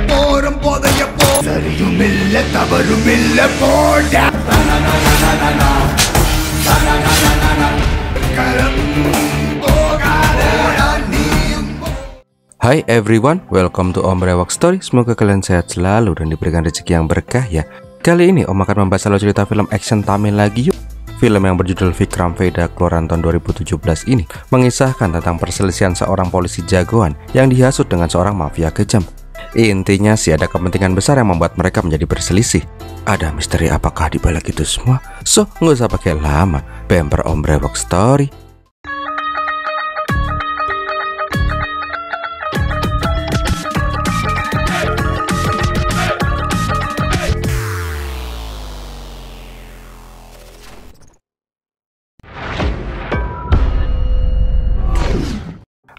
போரும் போதைய போ சரியும் இல்ல தவறும் இல்ல போடா Hai everyone, welcome to Om Rewok Story. Semoga kalian sehat selalu dan diberikan rezeki yang berkah ya. Kali ini Om akan membahas alur cerita film action Tamil lagi yuk. Film yang berjudul Vikram Vedha keluaran tahun 2017 ini mengisahkan tentang perselisihan seorang polisi jagoan yang dihasut dengan seorang mafia kejam. Intinya sih ada kepentingan besar yang membuat mereka menjadi berselisih. Ada misteri apakah di balik itu semua? So, nggak usah pakai lama, bemper Om Rewok Story.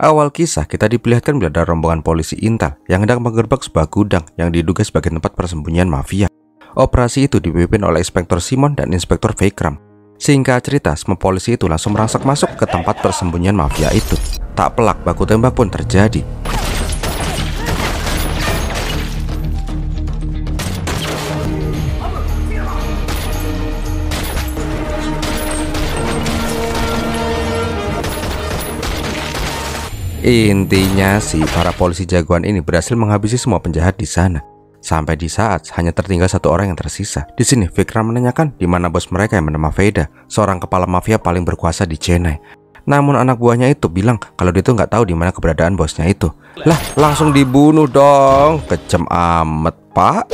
Awal kisah kita diperlihatkan bila ada rombongan polisi intel yang hendak menggerbek sebuah gudang yang diduga sebagai tempat persembunyian mafia. Operasi itu dipimpin oleh Inspektur Simon dan Inspektur Vikram. Singkat cerita, semua polisi itu langsung merangsak masuk ke tempat persembunyian mafia itu. Tak pelak baku tembak pun terjadi. Intinya sih para polisi jagoan ini berhasil menghabisi semua penjahat di sana. Sampai di saat hanya tertinggal satu orang yang tersisa. Di sini Vikram menanyakan di mana bos mereka yang bernama Vedha, seorang kepala mafia paling berkuasa di Chennai. Namun anak buahnya itu bilang kalau dia tuh nggak tahu di mana keberadaan bosnya itu. Lah, langsung dibunuh dong. Kejam amat, Pak.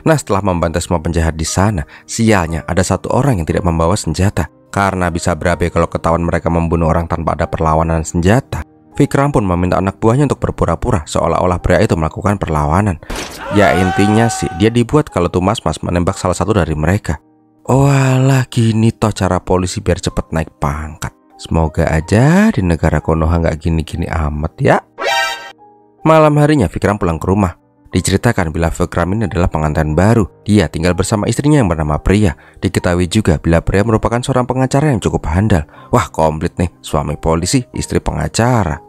Nah, setelah membantai semua penjahat di sana, sialnya ada satu orang yang tidak membawa senjata. Karena bisa berabe kalau ketahuan mereka membunuh orang tanpa ada perlawanan senjata. Vikram pun meminta anak buahnya untuk berpura-pura seolah-olah pria itu melakukan perlawanan. Ya intinya sih dia dibuat kalau tuh mas-mas menembak salah satu dari mereka. Oh alah, gini toh cara polisi biar cepet naik pangkat. Semoga aja di negara Konoha nggak gini-gini amat ya. Malam harinya Vikram pulang ke rumah. Diceritakan bila Vikram ini adalah pengantin baru. Dia tinggal bersama istrinya yang bernama Priya. Diketahui juga bila Priya merupakan seorang pengacara yang cukup handal. Wah, komplit nih, suami polisi, istri pengacara.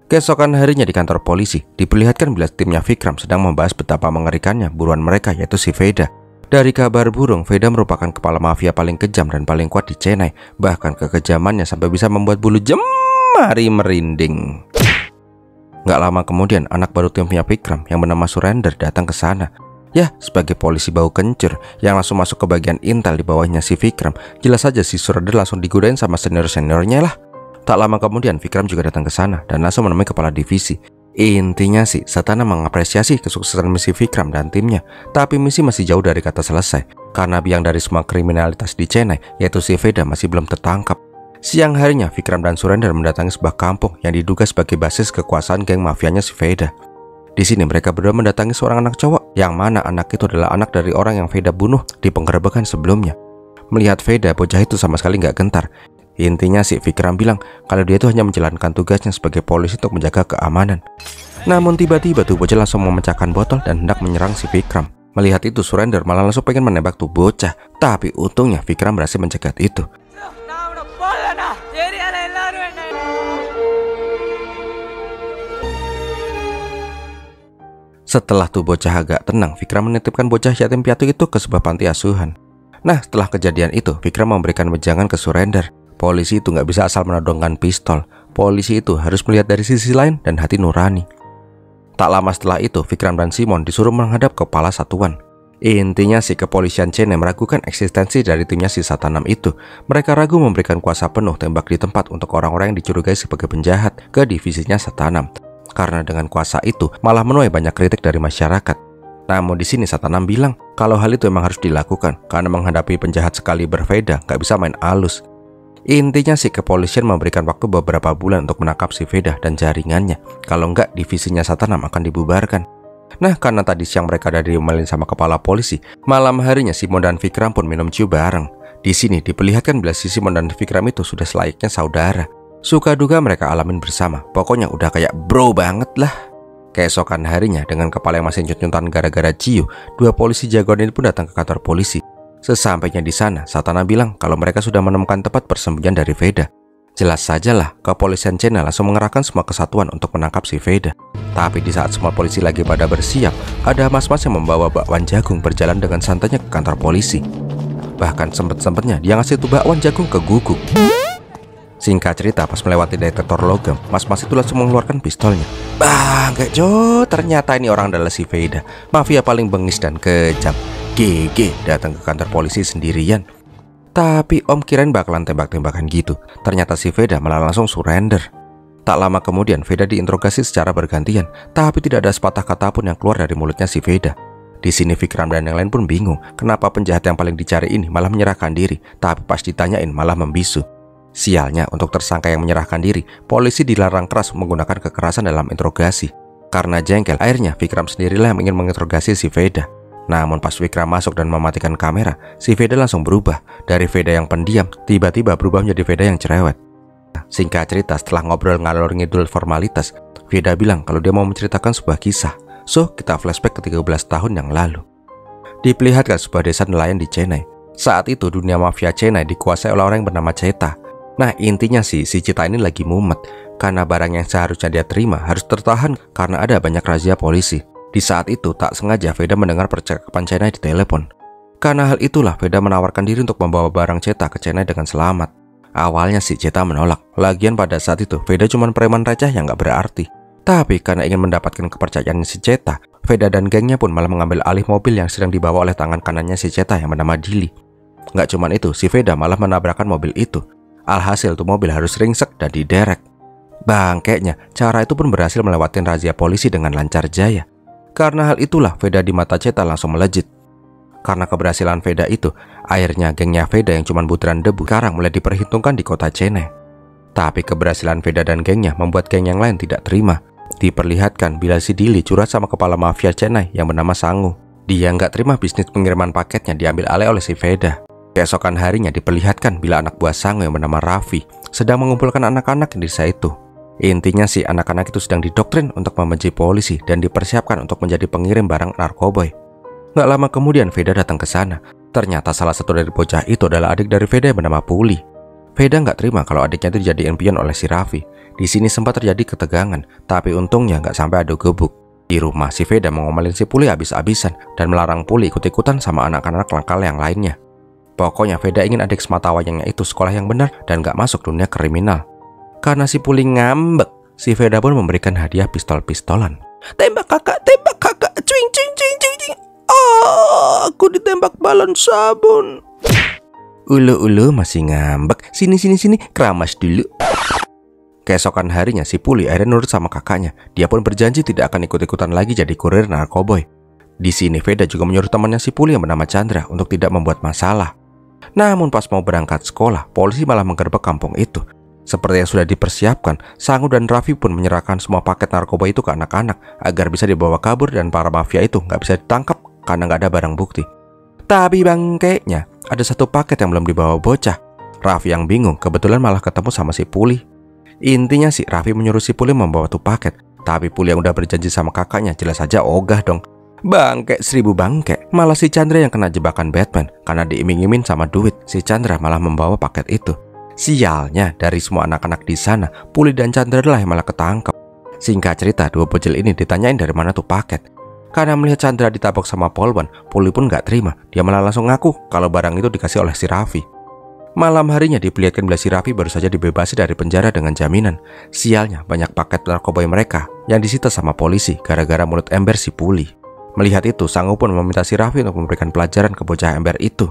Keesokan harinya di kantor polisi, diperlihatkan bila timnya Vikram sedang membahas betapa mengerikannya buruan mereka, yaitu si Vedha. Dari kabar burung, Vedha merupakan kepala mafia paling kejam dan paling kuat di Chennai. Bahkan kekejamannya sampai bisa membuat bulu jemari merinding. Gak lama kemudian, anak baru timnya Vikram yang bernama Surender datang ke sana. Ya, sebagai polisi bau kencur yang langsung masuk ke bagian intel di bawahnya si Vikram. Jelas saja si Surender langsung digodain sama senior-seniornya lah. Tak lama kemudian Vikram juga datang ke sana dan langsung menemui kepala divisi. Intinya sih, Satana mengapresiasi kesuksesan misi Vikram dan timnya. Tapi misi masih jauh dari kata selesai. Karena biang dari semua kriminalitas di Chennai, yaitu si Vedha masih belum tertangkap. Siang harinya, Vikram dan Surender mendatangi sebuah kampung yang diduga sebagai basis kekuasaan geng mafianya si Vedha. Di sini mereka berdua mendatangi seorang anak cowok, yang mana anak itu adalah anak dari orang yang Vedha bunuh di penggerebekan sebelumnya. Melihat Vedha, bocah itu sama sekali nggak gentar. Intinya si Vikram bilang kalau dia itu hanya menjalankan tugasnya sebagai polisi untuk menjaga keamanan. Namun tiba-tiba tuh bocah langsung memecahkan botol dan hendak menyerang si Vikram. Melihat itu Surender malah langsung pengen menembak tuh bocah. Tapi untungnya Vikram berhasil mencegat itu. Setelah tuh bocah agak tenang, Vikram menitipkan bocah yatim piatu itu ke sebuah panti asuhan. Nah, setelah kejadian itu, Vikram memberikan wejangan ke Surender. Polisi itu nggak bisa asal menodongkan pistol. Polisi itu harus melihat dari sisi lain dan hati nurani. Tak lama setelah itu, Vikram dan Simon disuruh menghadap kepala satuan. Intinya si kepolisian Chennai meragukan eksistensi dari timnya si Satanam itu. Mereka ragu memberikan kuasa penuh tembak di tempat untuk orang-orang yang dicurigai sebagai penjahat ke divisinya Satanam. Karena dengan kuasa itu malah menuai banyak kritik dari masyarakat. Namun di sini Satanam bilang kalau hal itu memang harus dilakukan karena menghadapi penjahat sekali Vedha nggak bisa main alus. Intinya si kepolisian memberikan waktu beberapa bulan untuk menangkap si Vedha dan jaringannya. Kalau enggak, divisinya Satanam akan dibubarkan. Nah, karena tadi siang mereka ada diomelin sama kepala polisi, malam harinya Simon dan Vikram pun minum ciu bareng. Di sini diperlihatkan bila si Simon dan Vikram itu sudah selayaknya saudara. Suka duga mereka alamin bersama. Pokoknya udah kayak bro banget lah. Keesokan harinya dengan kepala yang masih nyut-nyutan gara-gara ciu, dua polisi jagoan ini pun datang ke kantor polisi. Sesampainya di sana, Satana bilang kalau mereka sudah menemukan tempat persembunyian dari Vedha. Jelas sajalah, kepolisian China langsung mengerahkan semua kesatuan untuk menangkap si Veda. Tapi di saat semua polisi lagi pada bersiap, ada mas-mas yang membawa bakwan jagung berjalan dengan santainya ke kantor polisi. Bahkan sempet-sempetnya dia ngasih tuh bakwan jagung ke Guguk. Singkat cerita, pas melewati detektor logam, mas-mas itu langsung mengeluarkan pistolnya. Bangke jo, ternyata ini orang adalah si Veda, mafia paling bengis dan kejam. GG datang ke kantor polisi sendirian. Tapi om kirain bakalan tembak-tembakan gitu. Ternyata si Veda malah langsung surrender. Tak lama kemudian Veda diinterogasi secara bergantian, tapi tidak ada sepatah kata pun yang keluar dari mulutnya si Veda. Di sini Vikram dan yang lain pun bingung, kenapa penjahat yang paling dicari ini malah menyerahkan diri, tapi pas ditanyain malah membisu. Sialnya, untuk tersangka yang menyerahkan diri, polisi dilarang keras menggunakan kekerasan dalam interogasi. Karena jengkel, akhirnya Vikram sendirilah yang ingin menginterogasi si Veda. Namun pas Vikram masuk dan mematikan kamera, si Veda langsung berubah. Dari Veda yang pendiam, tiba-tiba berubah menjadi Veda yang cerewet. Singkat cerita, setelah ngobrol ngalor ngidul formalitas, Veda bilang kalau dia mau menceritakan sebuah kisah. So, kita flashback ke 13 tahun yang lalu. Diperlihatkan sebuah desa nelayan di Chennai. Saat itu dunia mafia Chennai dikuasai oleh orang yang bernama Ceta. Nah, intinya si Ceta ini lagi mumet karena barang yang seharusnya dia terima harus tertahan karena ada banyak razia polisi. Di saat itu, tak sengaja Veda mendengar percakapan Chennai di telepon. Karena hal itulah, Veda menawarkan diri untuk membawa barang Ceta ke Chennai dengan selamat. Awalnya si Ceta menolak. Lagian pada saat itu, Veda cuma preman receh yang gak berarti. Tapi karena ingin mendapatkan kepercayaan si Ceta, Veda dan gengnya pun malah mengambil alih mobil yang sedang dibawa oleh tangan kanannya si Ceta yang bernama Dili. Gak cuma itu, si Veda malah menabrakkan mobil itu. Alhasil tuh mobil harus ringsek dan diderek. Bangkeknya, cara itu pun berhasil melewati razia polisi dengan lancar jaya. Karena hal itulah Veda di mata Ceta langsung melejit. Karena keberhasilan Veda itu, akhirnya gengnya Veda yang cuma butiran debu sekarang mulai diperhitungkan di kota Chennai. Tapi keberhasilan Veda dan gengnya membuat geng yang lain tidak terima. Diperlihatkan bila si Dili curhat sama kepala mafia Chennai yang bernama Sangu. Dia nggak terima bisnis pengiriman paketnya diambil alih oleh si Veda. Keesokan harinya diperlihatkan bila anak buah Sangu yang bernama Raffi sedang mengumpulkan anak-anak di desa itu. Intinya sih anak-anak itu sedang didoktrin untuk membenci polisi dan dipersiapkan untuk menjadi pengirim barang narkoboy. Gak lama kemudian Veda datang ke sana. Ternyata salah satu dari bocah itu adalah adik dari Veda yang bernama Puli. Veda gak terima kalau adiknya itu dijadiin pion oleh si Raffi. Di sini sempat terjadi ketegangan, tapi untungnya gak sampai adu gebuk. Di rumah si Veda mengomelin si Puli habis-habisan dan melarang Puli ikut-ikutan sama anak-anak nakal yang lainnya. Pokoknya Veda ingin adik semata wayangnya itu sekolah yang benar dan gak masuk dunia kriminal. Karena si Puli ngambek, si Veda pun memberikan hadiah pistol-pistolan. Tembak kakak, cuing cuing cuing cuing. Oh, aku ditembak balon sabun. Ulu masih ngambek. Sini, keramas dulu. Keesokan harinya si Puli akhirnya nurut sama kakaknya. Dia pun berjanji tidak akan ikut-ikutan lagi jadi kurir narkoboy. Di sini Veda juga menyuruh temannya si Puli yang bernama Chandra untuk tidak membuat masalah. Namun pas mau berangkat sekolah, polisi malah menggerbek kampung itu. Seperti yang sudah dipersiapkan, Sangu dan Raffi pun menyerahkan semua paket narkoba itu ke anak-anak agar bisa dibawa kabur dan para mafia itu nggak bisa ditangkap karena nggak ada barang bukti. Tapi bangkeknya, ada satu paket yang belum dibawa bocah. Raffi yang bingung, kebetulan malah ketemu sama si Puli. Intinya sih Raffi menyuruh si Puli membawa tuh paket. Tapi Puli yang udah berjanji sama kakaknya jelas saja ogah dong. Bangkek 1000 bangkek. Malah si Chandra yang kena jebakan Batman karena diiming-imin sama duit. Si Chandra malah membawa paket itu. Sialnya, dari semua anak-anak di sana, Puli dan Chandra lah yang malah ketangkep. Singkat cerita, dua bocil ini ditanyain dari mana tuh paket. Karena melihat Chandra ditabok sama Polwan, Puli pun gak terima. Dia malah langsung ngaku kalau barang itu dikasih oleh si Raffi. Malam harinya diperlihatkan bila si Raffi baru saja dibebasi dari penjara dengan jaminan. Sialnya, banyak paket narkoba mereka yang disita sama polisi gara-gara mulut ember si Puli. Melihat itu, Sangu pun meminta si Raffi untuk memberikan pelajaran ke bocah ember itu.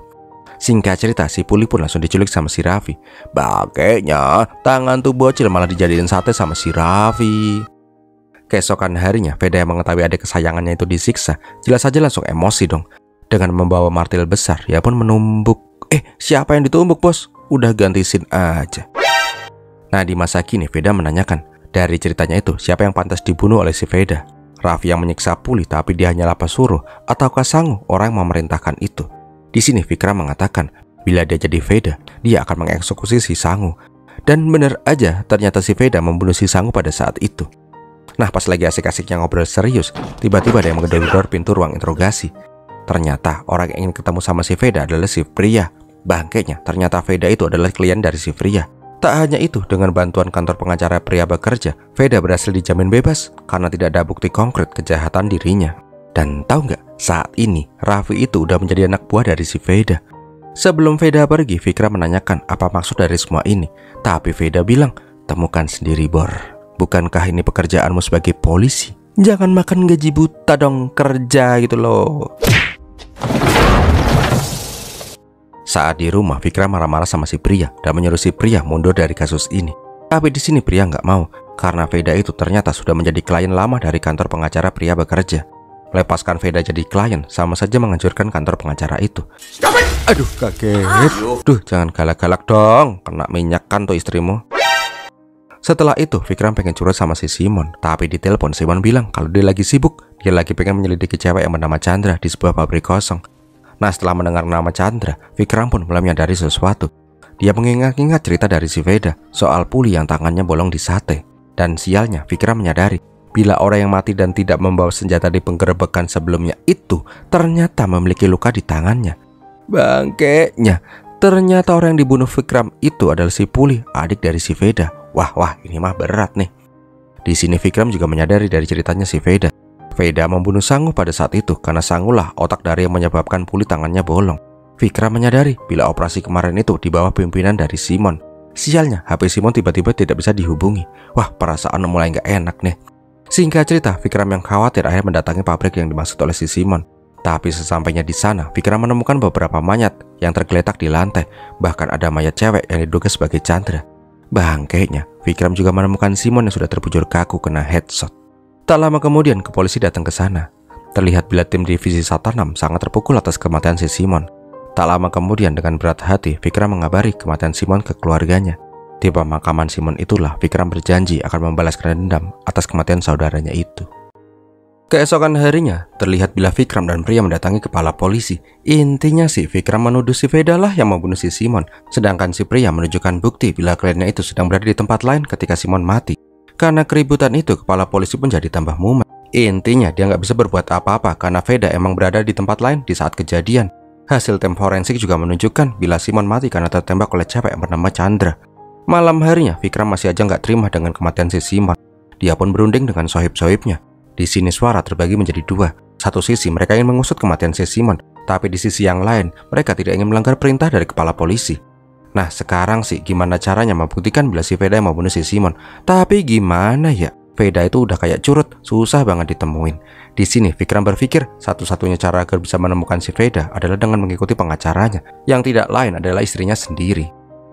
Singkat cerita, si Puli pun langsung diculik sama si Raffi. Bagainya, tangan tuh bocil malah dijadiin sate sama si Raffi. Keesokan harinya, Veda yang mengetahui adik kesayangannya itu disiksa, jelas saja langsung emosi dong. Dengan membawa martil besar, ia pun menumbuk. Siapa yang ditumbuk bos? Udah ganti scene aja. Nah, di masa kini Veda menanyakan, dari ceritanya itu, siapa yang pantas dibunuh oleh si Veda? Raffi yang menyiksa Puli tapi dia hanyalah pesuruh, ataukah Sangu orang yang memerintahkan itu? Di sini Vikram mengatakan, bila dia jadi Veda, dia akan mengeksekusi si Sangu. Dan benar aja, ternyata si Veda membunuh si Sangu pada saat itu. Nah, pas lagi asik-asiknya ngobrol serius, tiba-tiba ada yang menggedor-gedor pintu ruang interogasi. Ternyata orang yang ingin ketemu sama si Veda adalah si Priya. Bangkainya, ternyata Veda itu adalah klien dari si Priya. Tak hanya itu, dengan bantuan kantor pengacara pria bekerja, Veda berhasil dijamin bebas karena tidak ada bukti konkret kejahatan dirinya. Dan tahu nggak, saat ini Raffi itu udah menjadi anak buah dari si Veda. Sebelum Veda pergi, Vikram menanyakan apa maksud dari semua ini. Tapi Veda bilang, temukan sendiri Bor. Bukankah ini pekerjaanmu sebagai polisi? Jangan makan gaji buta dong, kerja gitu loh. Saat di rumah, Vikram marah-marah sama si pria dan menyuruh si pria mundur dari kasus ini. Tapi di sini pria nggak mau karena Veda itu ternyata sudah menjadi klien lama dari kantor pengacara pria bekerja. Melepaskan Veda jadi klien sama saja menghancurkan kantor pengacara itu. Aduh, kaget. Duh, jangan galak-galak dong, kena minyak kan tuh istrimu. Setelah itu, Vikram pengen curhat sama si Simon. Tapi di telepon Simon bilang kalau dia lagi sibuk. Dia lagi pengen menyelidiki cewek yang bernama Chandra di sebuah pabrik kosong. Nah, setelah mendengar nama Chandra, Vikram pun mulai menyadari sesuatu. Dia mengingat-ingat cerita dari si Veda soal puli yang tangannya bolong di sate. Dan sialnya, Vikram menyadari bila orang yang mati dan tidak membawa senjata di penggerebekan sebelumnya itu ternyata memiliki luka di tangannya. Bangkeknya, ternyata orang yang dibunuh Vikram itu adalah si Puli, adik dari si Veda. Wah, ini mah berat nih. Di sini Vikram juga menyadari dari ceritanya si Veda. Veda membunuh Sangu pada saat itu karena Sangulah otak dari yang menyebabkan Puli tangannya bolong. Vikram menyadari bila operasi kemarin itu di bawah pimpinan dari Simon. Sialnya, HP Simon tiba-tiba tidak bisa dihubungi. Wah, perasaan mulai nggak enak nih. Singkat cerita, Vikram yang khawatir akhirnya mendatangi pabrik yang dimaksud oleh si Simon. Tapi sesampainya di sana, Vikram menemukan beberapa mayat yang tergeletak di lantai. Bahkan ada mayat cewek yang diduga sebagai Chandra. Bangkainya, Vikram juga menemukan Simon yang sudah terbujur kaku kena headshot. Tak lama kemudian, kepolisi datang ke sana. Terlihat bila tim divisi Satanam sangat terpukul atas kematian si Simon. Tak lama kemudian, dengan berat hati, Vikram mengabari kematian Simon ke keluarganya. Di pemakaman Simon itulah Vikram berjanji akan membalaskan dendam atas kematian saudaranya itu. Keesokan harinya, terlihat bila Vikram dan pria mendatangi kepala polisi. Intinya sih, Vikram menuduh si Veda lah yang membunuh si Simon. Sedangkan si pria menunjukkan bukti bila kliennya itu sedang berada di tempat lain ketika Simon mati. Karena keributan itu, kepala polisi pun jadi tambah mumet. Intinya, dia nggak bisa berbuat apa-apa karena Veda emang berada di tempat lain di saat kejadian. Hasil tim forensik juga menunjukkan bila Simon mati karena tertembak oleh cewek yang bernama Chandra. Malam harinya, Vikram masih aja nggak terima dengan kematian si Simon. Dia pun berunding dengan sohib-sohibnya. Di sini suara terbagi menjadi dua. Satu sisi mereka ingin mengusut kematian si Simon, tapi di sisi yang lain mereka tidak ingin melanggar perintah dari kepala polisi. Nah, sekarang sih gimana caranya membuktikan bila si Veda yang membunuh si Simon? Tapi gimana ya? Veda itu udah kayak curut, susah banget ditemuin. Di sini Vikram berpikir satu-satunya cara agar bisa menemukan si Veda adalah dengan mengikuti pengacaranya, yang tidak lain adalah istrinya sendiri.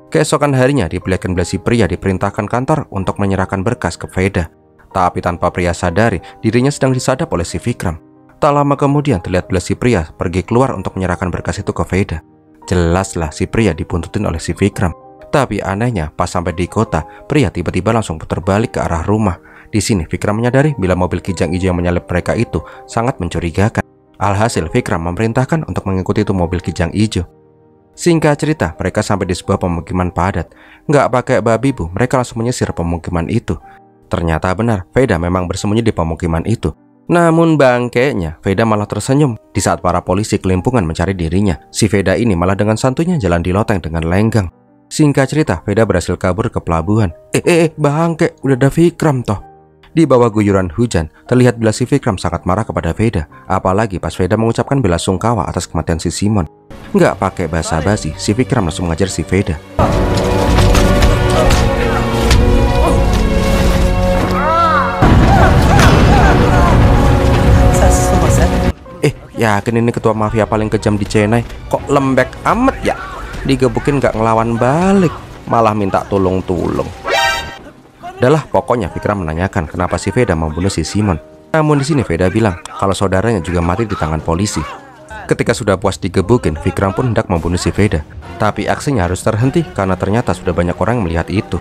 Keesokan harinya diperlihatkan bila si pria diperintahkan kantor untuk menyerahkan berkas ke Veda. Tapi tanpa pria sadari, dirinya sedang disadap oleh si Vikram. Tak lama kemudian terlihat bila si pria pergi keluar untuk menyerahkan berkas itu ke Veda. Jelaslah si pria dibuntutin oleh si Vikram. Tapi anehnya, pas sampai di kota, pria tiba-tiba langsung putar balik ke arah rumah. Di sini Vikram menyadari bila mobil kijang hijau yang menyalip mereka itu sangat mencurigakan. Alhasil Vikram memerintahkan untuk mengikuti itu mobil kijang hijau. Singkat cerita, mereka sampai di sebuah pemukiman padat. Nggak pakai babi bu, mereka langsung menyisir pemukiman itu. Ternyata benar, Veda memang bersembunyi di pemukiman itu. Namun bangkainya, Veda malah tersenyum di saat para polisi kelimpungan mencari dirinya. Si Veda ini malah dengan santunya jalan di loteng dengan lenggang. Singkat cerita, Veda berhasil kabur ke pelabuhan. Bangke, udah ada Vikram toh. Di bawah guyuran hujan, terlihat bila si Vikram sangat marah kepada Veda. Apalagi pas Veda mengucapkan bela sungkawa atas kematian si Simon. Nggak pakai basa-basi, si Vikram langsung mengajar si Veda. Yakin ini ketua mafia paling kejam di Chennai. Kok lembek amat ya? Digebukin gak ngelawan balik, malah minta tolong-tolong. Dahlah, pokoknya Vikram menanyakan kenapa si Veda membunuh si Simon. Namun di sini Veda bilang kalau saudaranya juga mati di tangan polisi. Ketika sudah puas digebukin, Vikram pun hendak membunuh si Veda. Tapi aksinya harus terhenti karena ternyata sudah banyak orang yang melihat itu.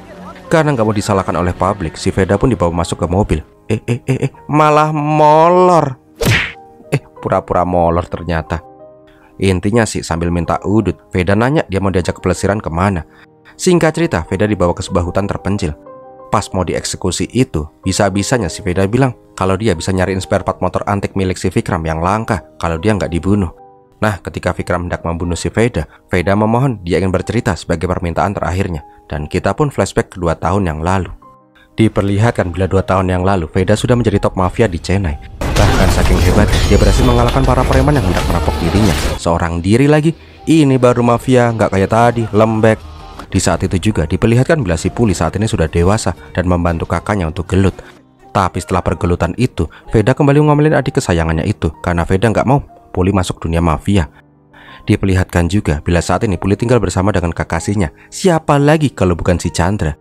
Karena gak mau disalahkan oleh publik, si Veda pun dibawa masuk ke mobil. Malah molor. Pura-pura molor ternyata. Intinya sih sambil minta udut, Veda nanya dia mau diajak ke pelesiran kemana. Singkat cerita, Veda dibawa ke sebuah hutan terpencil. Pas mau dieksekusi itu, bisa-bisanya si Veda bilang kalau dia bisa nyariin spare part motor antik milik si Vikram yang langka kalau dia nggak dibunuh. Nah, ketika Vikram hendak membunuh si Veda, Veda memohon dia ingin bercerita sebagai permintaan terakhirnya. Dan kita pun flashback ke 2 tahun yang lalu. Diperlihatkan bila 2 tahun yang lalu Veda sudah menjadi top mafia di Chennai. Bahkan saking hebat, dia berhasil mengalahkan para preman yang hendak merampok dirinya. Seorang diri lagi, ini baru mafia, nggak kayak tadi, lembek. Di saat itu juga diperlihatkan bila si Puli saat ini sudah dewasa dan membantu kakaknya untuk gelut. Tapi setelah pergelutan itu, Veda kembali ngomelin adik kesayangannya itu karena Veda nggak mau Puli masuk dunia mafia. Diperlihatkan juga bila saat ini Puli tinggal bersama dengan kekasihnya. Siapa lagi kalau bukan si Chandra?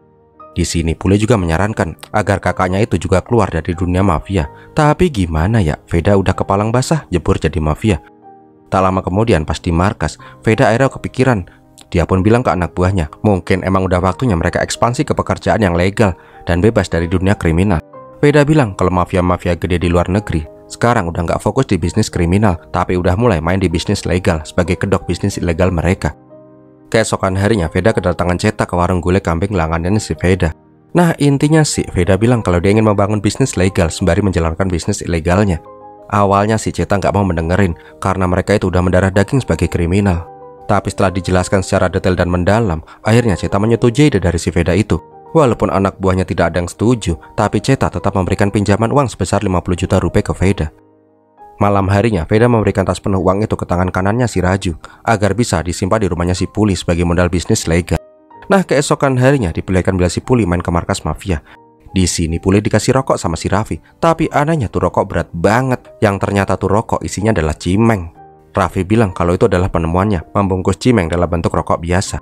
Di sini Puli juga menyarankan agar kakaknya itu juga keluar dari dunia mafia. Tapi gimana ya, Veda udah kepalang basah jebur jadi mafia. Tak lama kemudian pas di markas, Veda akhirnya kepikiran. Dia pun bilang ke anak buahnya, mungkin emang udah waktunya mereka ekspansi ke pekerjaan yang legal dan bebas dari dunia kriminal. Veda bilang kalau mafia-mafia gede di luar negeri sekarang udah nggak fokus di bisnis kriminal, tapi udah mulai main di bisnis legal sebagai kedok bisnis ilegal mereka. Keesokan harinya Veda kedatangan Ceta ke warung gulai kambing langganan si Veda. Nah intinya sih Veda bilang kalau dia ingin membangun bisnis legal sembari menjalankan bisnis ilegalnya. Awalnya si Ceta nggak mau mendengerin karena mereka itu udah mendarah daging sebagai kriminal. Tapi setelah dijelaskan secara detail dan mendalam, akhirnya Ceta menyetujui ide dari si Veda itu. Walaupun anak buahnya tidak ada yang setuju, tapi Ceta tetap memberikan pinjaman uang sebesar 50 juta rupiah ke Veda. Malam harinya, Veda memberikan tas penuh uang itu ke tangan kanannya si Raju, agar bisa disimpan di rumahnya si Puli sebagai modal bisnis legal. Nah, keesokan harinya diperlihatkan bila si Puli main ke markas mafia. Di sini Puli dikasih rokok sama si Raffi, tapi anehnya tuh rokok berat banget, yang ternyata tuh rokok isinya adalah cimeng. Raffi bilang kalau itu adalah penemuannya, membungkus cimeng dalam bentuk rokok biasa.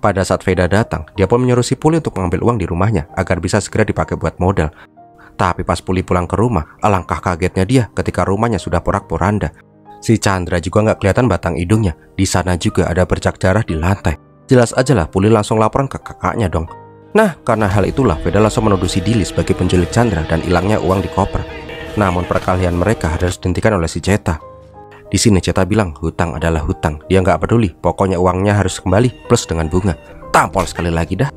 Pada saat Veda datang, dia pun menyuruh si Puli untuk mengambil uang di rumahnya, agar bisa segera dipakai buat modal. Tapi pas Puli pulang ke rumah, alangkah kagetnya dia ketika rumahnya sudah porak-poranda. Si Chandra juga nggak kelihatan batang hidungnya. Di sana juga ada bercak darah di lantai. Jelas aja lah Puli langsung laporan ke kakaknya dong. Nah, karena hal itulah Veda langsung menuduh si Dili sebagai penculik Chandra dan hilangnya uang di koper. Namun perkelahian mereka harus dihentikan oleh si Ceta. Di sini Ceta bilang hutang adalah hutang. Dia nggak peduli, pokoknya uangnya harus kembali plus dengan bunga. Tampol sekali lagi dah.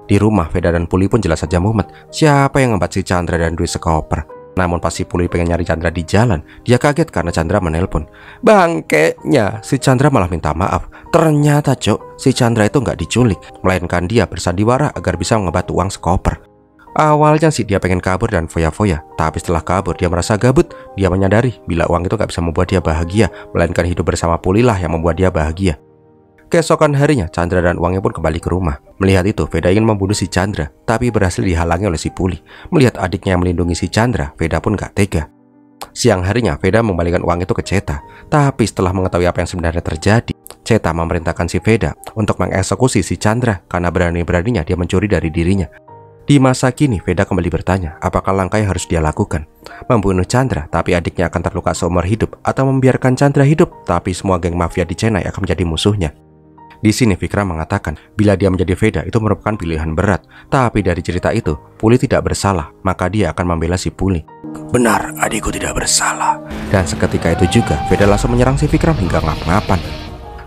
Di rumah, Veda dan Puli pun jelas saja mumet. Siapa yang ngembat si Chandra dan duit sekoper? Namun pas si Puli pengen nyari Chandra di jalan, dia kaget karena Chandra menelpon. Bangkeknya, si Chandra malah minta maaf. Ternyata cok, si Chandra itu nggak diculik, melainkan dia bersandiwara agar bisa ngembat uang sekoper. Awalnya sih dia pengen kabur dan foya-foya, tapi setelah kabur dia merasa gabut. Dia menyadari bila uang itu nggak bisa membuat dia bahagia, melainkan hidup bersama Puli lah yang membuat dia bahagia. Keesokan harinya, Chandra dan uangnya pun kembali ke rumah. Melihat itu, Veda ingin membunuh si Chandra, tapi berhasil dihalangi oleh si Puli. Melihat adiknya yang melindungi si Chandra, Veda pun gak tega. Siang harinya, Veda mengembalikan uang itu ke Ceta. Tapi setelah mengetahui apa yang sebenarnya terjadi, Ceta memerintahkan si Veda untuk mengeksekusi si Chandra karena berani-beraninya dia mencuri dari dirinya. Di masa kini, Veda kembali bertanya, apakah langkah yang harus dia lakukan? Membunuh Chandra, tapi adiknya akan terluka seumur hidup, atau membiarkan Chandra hidup, tapi semua geng mafia di Chennai akan menjadi musuhnya? Di sini Vikram mengatakan bila dia menjadi Veda itu merupakan pilihan berat. Tapi dari cerita itu, Puli tidak bersalah, maka dia akan membela si Puli. Benar, adikku tidak bersalah. Dan seketika itu juga, Veda langsung menyerang si Vikram hingga ngap-ngapan.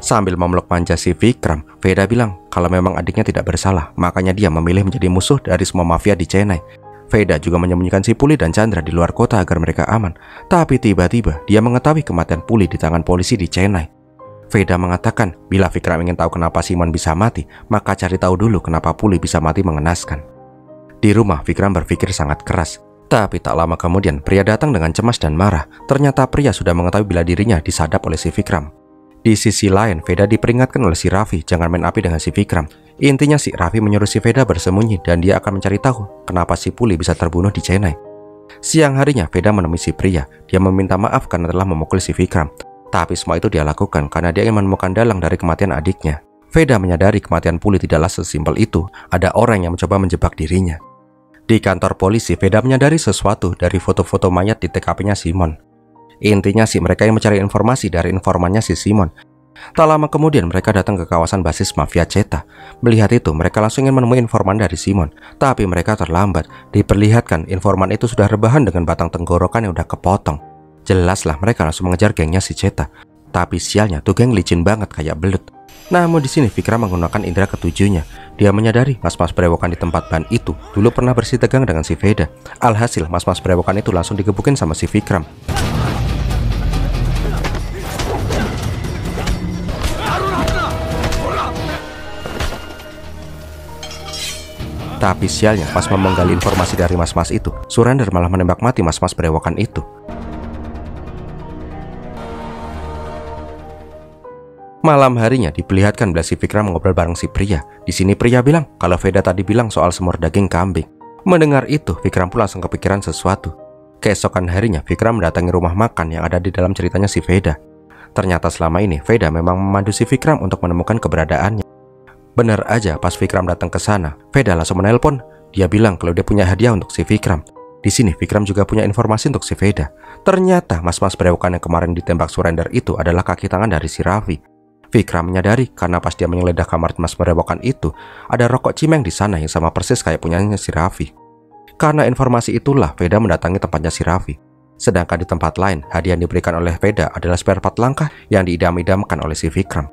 Sambil memeluk manja si Vikram, Veda bilang kalau memang adiknya tidak bersalah, makanya dia memilih menjadi musuh dari semua mafia di Chennai. Veda juga menyembunyikan si Puli dan Chandra di luar kota agar mereka aman. Tapi tiba-tiba dia mengetahui kematian Puli di tangan polisi di Chennai. Veda mengatakan bila Vikram ingin tahu kenapa Simon bisa mati, maka cari tahu dulu kenapa Puli bisa mati mengenaskan. Di rumah, Vikram berpikir sangat keras. Tapi tak lama kemudian, pria datang dengan cemas dan marah. Ternyata pria sudah mengetahui bila dirinya disadap oleh si Vikram. Di sisi lain, Veda diperingatkan oleh si Raffi jangan main api dengan si Vikram. Intinya si Raffi menyuruh si Veda bersembunyi dan dia akan mencari tahu kenapa si Puli bisa terbunuh di Chennai. Siang harinya, Veda menemui si pria. Dia meminta maaf karena telah memukul si Vikram. Tapi semua itu dia lakukan karena dia ingin menemukan dalang dari kematian adiknya. Veda menyadari kematian Puli tidaklah sesimpel itu. Ada orang yang mencoba menjebak dirinya. Di kantor polisi, Veda menyadari sesuatu dari foto-foto mayat di TKP-nya Simon. Intinya sih mereka yang mencari informasi dari informannya si Simon. Tak lama kemudian mereka datang ke kawasan basis mafia Ceta. Melihat itu, mereka langsung ingin menemui informan dari Simon. Tapi mereka terlambat. Diperlihatkan informan itu sudah rebahan dengan batang tenggorokan yang udah kepotong. Jelaslah mereka langsung mengejar gengnya si Ceta. Tapi sialnya tuh geng licin banget kayak belut. Namun di sini Vikram menggunakan indera ketujuhnya. Dia menyadari mas-mas berewokan di tempat ban itu dulu pernah bersih tegang dengan si Veda. Alhasil mas-mas berewokan itu langsung digebukin sama si Vikram. Tapi sialnya, pas menggali informasi dari mas-mas itu, Surrender malah menembak mati mas-mas berewokan itu. Malam harinya diperlihatkan bila si Vikram ngobrol bareng si pria. Di sini pria bilang kalau Veda tadi bilang soal semur daging kambing. Mendengar itu, Vikram pun langsung kepikiran sesuatu. Keesokan harinya, Vikram mendatangi rumah makan yang ada di dalam ceritanya si Veda. Ternyata selama ini Veda memang memandu si Vikram untuk menemukan keberadaannya. Benar aja, pas Vikram datang ke sana, Veda langsung menelpon. Dia bilang kalau dia punya hadiah untuk si Vikram. Di sini Vikram juga punya informasi untuk si Veda. Ternyata mas-mas berewokan yang kemarin ditembak Surrender itu adalah kaki tangan dari si Raffi. Vikram menyadari karena pas dia menggeledah kamar mas berewokan itu, ada rokok cimeng di sana yang sama persis kayak punyanya si Raffi. Karena informasi itulah Veda mendatangi tempatnya si Raffi. Sedangkan di tempat lain, hadiah yang diberikan oleh Veda adalah spare part langka yang diidam-idamkan oleh si Vikram.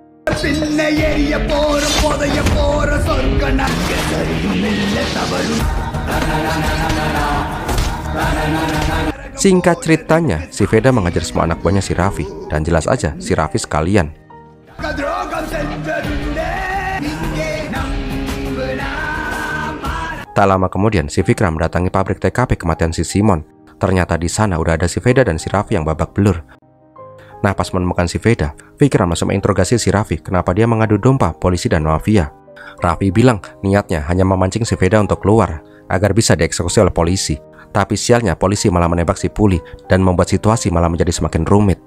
Singkat ceritanya, si Veda mengajar semua anak buahnya si Raffi. Dan jelas aja, si Raffi sekalian. Tak lama kemudian, si Vikram mendatangi pabrik TKP kematian si Simon. Ternyata di sana udah ada si Veda dan si Raffi yang babak belur. Nah, pas menemukan si Veda, Vikram langsung menginterogasi si Raffi kenapa dia mengadu domba polisi dan mafia. Raffi bilang niatnya hanya memancing si Veda untuk keluar agar bisa dieksekusi oleh polisi. Tapi sialnya polisi malah menembak si Puli dan membuat situasi malah menjadi semakin rumit.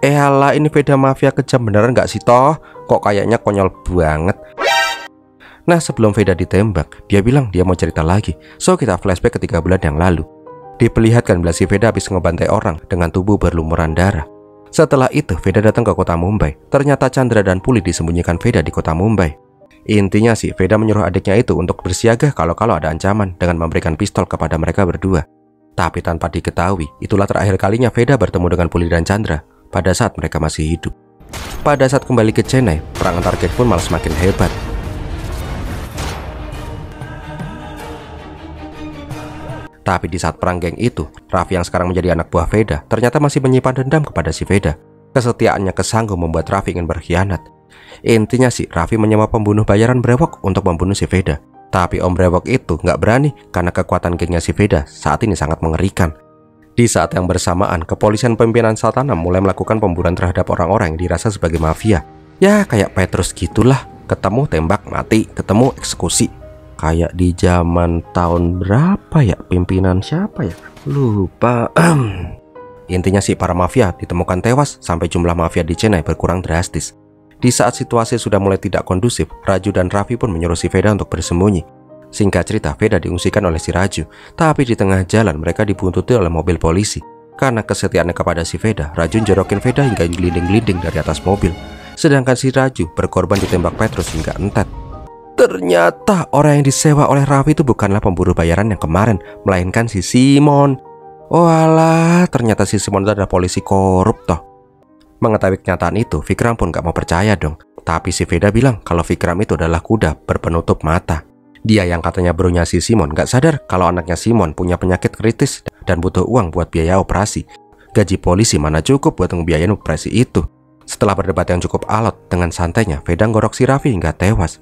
Alah, ini Veda mafia kejam beneran gak sih toh? Kok kayaknya konyol banget. Nah, sebelum Veda ditembak, dia bilang dia mau cerita lagi. So, kita flashback ke 3 bulan yang lalu. Diperlihatkan bila si Veda habis ngebantai orang dengan tubuh berlumuran darah. Setelah itu, Veda datang ke kota Mumbai. Ternyata Chandra dan Puli disembunyikan Veda di kota Mumbai. Intinya sih, Veda menyuruh adiknya itu untuk bersiaga kalau ada ancaman dengan memberikan pistol kepada mereka berdua. Tapi tanpa diketahui, itulah terakhir kalinya Veda bertemu dengan Puli dan Chandra pada saat mereka masih hidup. Pada saat kembali ke Chennai, perang antar geng pun malah semakin hebat. Tapi di saat perang geng itu, Raffi yang sekarang menjadi anak buah Veda ternyata masih menyimpan dendam kepada si Veda. Kesetiaannya ke Sanggu membuat Raffi ingin berkhianat. Intinya sih, Raffi menyewa pembunuh bayaran brewok untuk membunuh si Veda. Tapi om brewok itu nggak berani karena kekuatan gengnya si Veda saat ini sangat mengerikan. Di saat yang bersamaan, kepolisian pimpinan Satanam mulai melakukan pembunuhan terhadap orang-orang yang dirasa sebagai mafia. Ya, kayak Petrus gitulah. Ketemu tembak mati, ketemu eksekusi. Kayak di zaman tahun berapa ya? Pimpinan siapa ya? Lupa. Intinya sih para mafia ditemukan tewas sampai jumlah mafia di Chennai berkurang drastis. Di saat situasi sudah mulai tidak kondusif, Raju dan Raffi pun menyuruh si Veda untuk bersembunyi. Singkat cerita, Veda diungsikan oleh si Raju. Tapi di tengah jalan mereka dibuntuti oleh mobil polisi. Karena kesetiaannya kepada si Veda, Raju jorokin Veda hingga gelinding-gelinding dari atas mobil. Sedangkan si Raju berkorban ditembak Petrus hingga entet. Ternyata orang yang disewa oleh Raffi itu bukanlah pemburu bayaran yang kemarin, melainkan si Simon. Walah, ternyata si Simon itu adalah polisi korup toh. Mengetahui kenyataan itu, Vikram pun gak mau percaya dong. Tapi si Veda bilang kalau Vikram itu adalah kuda berpenutup mata. Dia yang katanya bronya si Simon gak sadar kalau anaknya Simon punya penyakit kritis dan butuh uang buat biaya operasi. Gaji polisi mana cukup buat ngebiayain operasi itu. Setelah berdebat yang cukup alot, dengan santainya Veda ngorok si Raffi hingga tewas.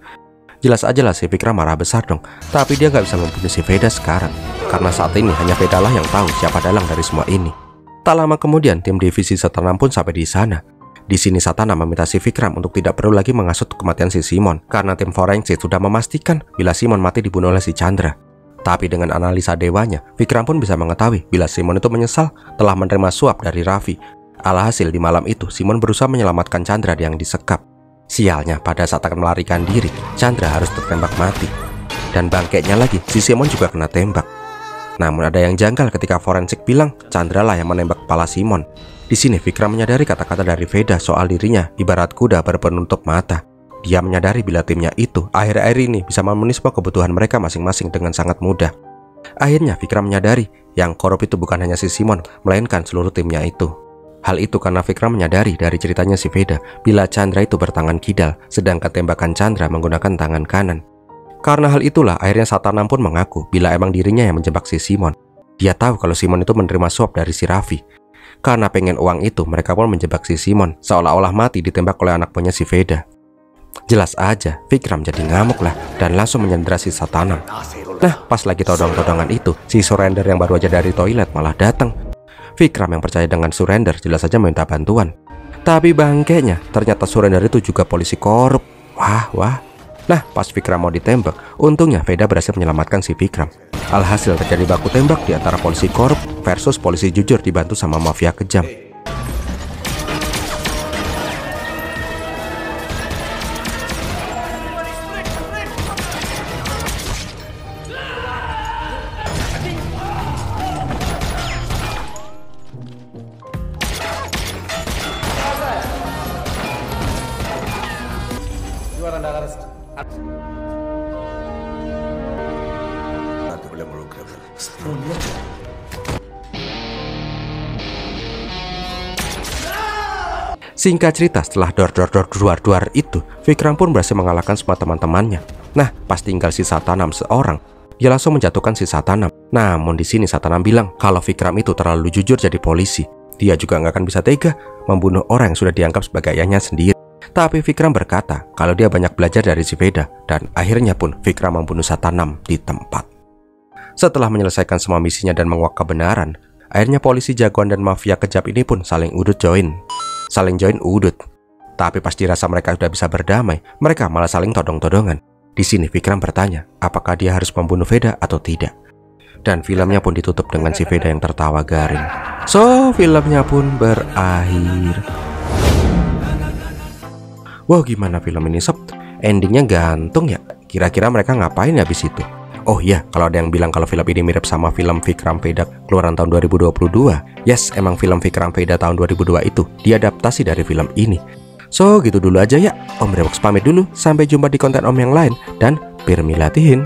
Jelas aja lah si Vikram marah besar dong. Tapi dia gak bisa membunuh si Veda sekarang, karena saat ini hanya Veda lah yang tahu siapa dalang dari semua ini. Tak lama kemudian tim divisi Satanam pun sampai di sana. Di sini Satanam meminta si Vikram untuk tidak perlu lagi mengasut kematian si Simon, karena tim forensik sudah memastikan bila Simon mati dibunuh oleh si Chandra. Tapi dengan analisa dewanya, Vikram pun bisa mengetahui bila Simon itu menyesal telah menerima suap dari Raffi. Alhasil di malam itu Simon berusaha menyelamatkan Chandra yang disekap. Sialnya, pada saat akan melarikan diri, Chandra harus tertembak mati. Dan bangkainya lagi, si Simon juga kena tembak. Namun ada yang janggal ketika forensik bilang Chandra lah yang menembak kepala Simon. Di sini Vikram menyadari kata-kata dari Veda soal dirinya ibarat kuda berpenutup mata. Dia menyadari bila timnya itu akhir-akhir ini bisa memenuhi semua kebutuhan mereka masing-masing dengan sangat mudah. Akhirnya Vikram menyadari yang korup itu bukan hanya si Simon, melainkan seluruh timnya itu. Hal itu karena Vikram menyadari dari ceritanya si Veda bila Chandra itu bertangan kidal, sedangkan tembakan Chandra menggunakan tangan kanan. Karena hal itulah akhirnya Satanam pun mengaku bila emang dirinya yang menjebak si Simon. Dia tahu kalau Simon itu menerima suap dari si Raffi. Karena pengen uang itu, mereka pun menjebak si Simon seolah-olah mati ditembak oleh anak buahnya si Veda. Jelas aja, Vikram jadi ngamuk lah dan langsung menyandera si Satanam. Nah, pas lagi todong-todongan itu, si Surrender yang baru aja dari toilet malah datang. Vikram yang percaya dengan Surrender jelas saja minta bantuan. Tapi bangkainya, ternyata Surrender itu juga polisi korup. Wah. Nah, pas Vikram mau ditembak, untungnya Veda berhasil menyelamatkan si Vikram. Alhasil terjadi baku tembak di antara polisi korup versus polisi jujur dibantu sama mafia kejam. Singkat cerita, setelah duar itu, Vikram pun berhasil mengalahkan semua teman-temannya. Nah, pas tinggal si Satanam seorang, dia langsung menjatuhkan si Satanam. Namun di sini Satanam bilang kalau Vikram itu terlalu jujur jadi polisi. Dia juga nggak akan bisa tega membunuh orang yang sudah dianggap sebagai ayahnya sendiri. Tapi Vikram berkata kalau dia banyak belajar dari si Veda, dan akhirnya pun Vikram membunuh Satanam di tempat. Setelah menyelesaikan semua misinya dan menguak kebenaran, akhirnya polisi jagoan dan mafia kejam ini pun saling join udut. Tapi pas dirasa mereka sudah bisa berdamai, mereka malah saling todong-todongan. Di sini Vikram bertanya apakah dia harus membunuh Veda atau tidak. Dan filmnya pun ditutup dengan si Veda yang tertawa garing. So, filmnya pun berakhir. Wow, gimana film ini sob? Endingnya gantung ya? Kira-kira mereka ngapain habis itu? Oh iya, kalau ada yang bilang kalau film ini mirip sama film Vikram Vedha keluaran tahun 2022, yes, emang film Vikram Vedha tahun 2002 itu diadaptasi dari film ini. So, gitu dulu aja ya. Om Rewoks pamit dulu, sampai jumpa di konten Om yang lain, dan Pirmilatihin.